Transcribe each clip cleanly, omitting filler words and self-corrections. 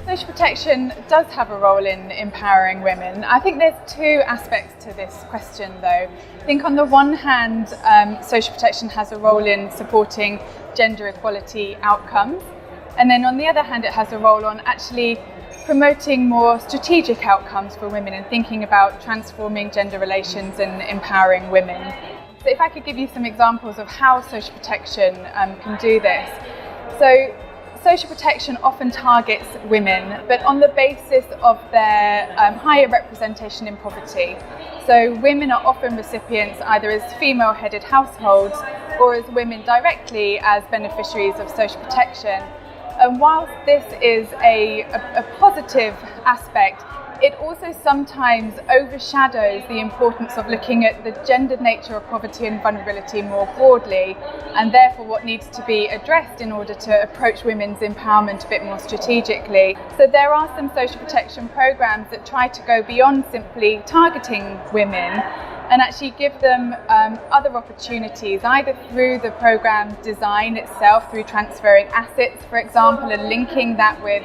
Social protection does have a role in empowering women. I think there's two aspects to this question though. I think on the one hand, social protection has a role in supporting gender equality outcomes. And then on the other hand, it has a role on actually promoting more strategic outcomes for women and thinking about transforming gender relations and empowering women. So if I could give you some examples of how social protection can do this. So social protection often targets women, but on the basis of their higher representation in poverty. So women are often recipients either as female-headed households or as women directly as beneficiaries of social protection. And whilst this is a positive aspect, it also sometimes overshadows the importance of looking at the gendered nature of poverty and vulnerability more broadly, and therefore what needs to be addressed in order to approach women's empowerment a bit more strategically. So there are some social protection programs that try to go beyond simply targeting women and actually give them other opportunities, either through the program design itself, through transferring assets, for example, and linking that with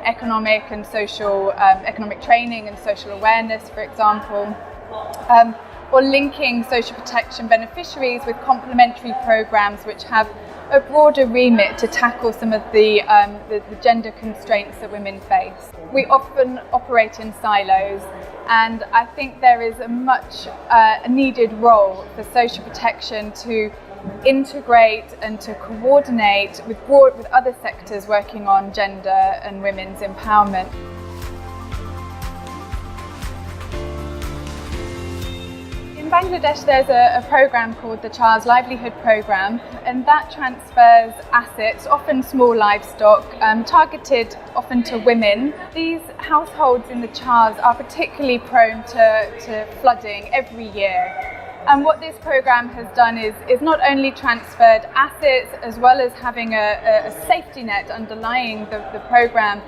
economic and social, economic training and social awareness, for example, or linking social protection beneficiaries with complementary programs which have a broader remit to tackle some of the gender constraints that women face. We often operate in silos, and I think there is a much needed role for social protection to integrate and to coordinate with other sectors working on gender and women's empowerment. In Bangladesh there's a program called the Child's Livelihood Program, and that transfers assets, often small livestock, targeted often to women. These households in the Chars are particularly prone to flooding every year. And what this program has done is not only transferred assets as well as having a safety net underlying the program,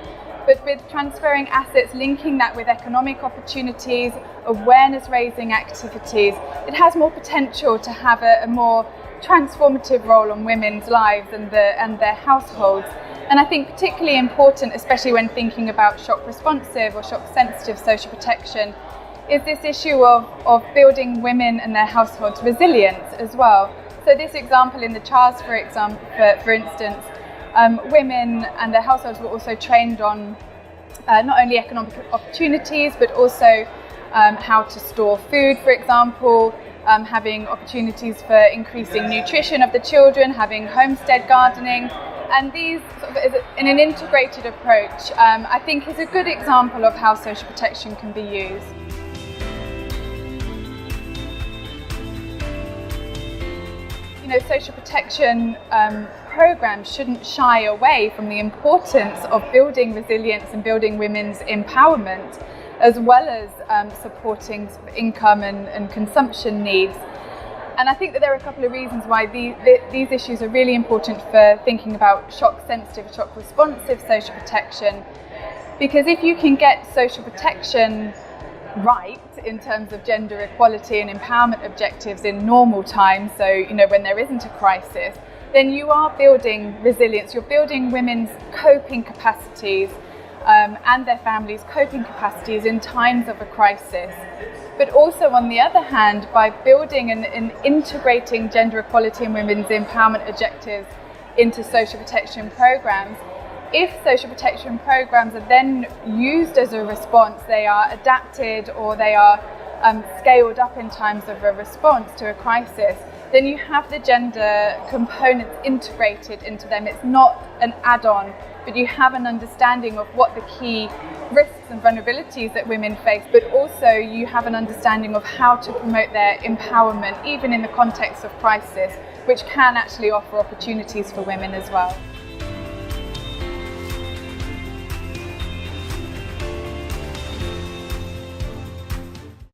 but with transferring assets, linking that with economic opportunities, awareness raising activities, it has more potential to have a more transformative role on women's lives and their households. And I think particularly important, especially when thinking about shock responsive or shock sensitive social protection, is this issue of building women and their households' resilience as well. So this example in the Chars, for instance, women and their households were also trained on not only economic opportunities, but also how to store food, for example, having opportunities for increasing nutrition of the children, having homestead gardening. And these, in an integrated approach, I think is a good example of how social protection can be used. Social protection programs shouldn't shy away from the importance of building resilience and building women's empowerment, as well as supporting income and consumption needs. And I think that there are a couple of reasons why these issues are really important for thinking about shock sensitive, shock responsive social protection. Because if you can get social protection right in terms of gender equality and empowerment objectives in normal times, so when there isn't a crisis, then you are building resilience, you're building women's coping capacities and their families' coping capacities in times of a crisis. But also on the other hand, by building and integrating gender equality and women's empowerment objectives into social protection programs, if social protection programs are then used as a response, they are adapted or they are scaled up in times of a response to a crisis, then you have the gender components integrated into them. It's not an add-on, but you have an understanding of what the key risks and vulnerabilities that women face, but also you have an understanding of how to promote their empowerment, even in the context of crisis, which can actually offer opportunities for women as well.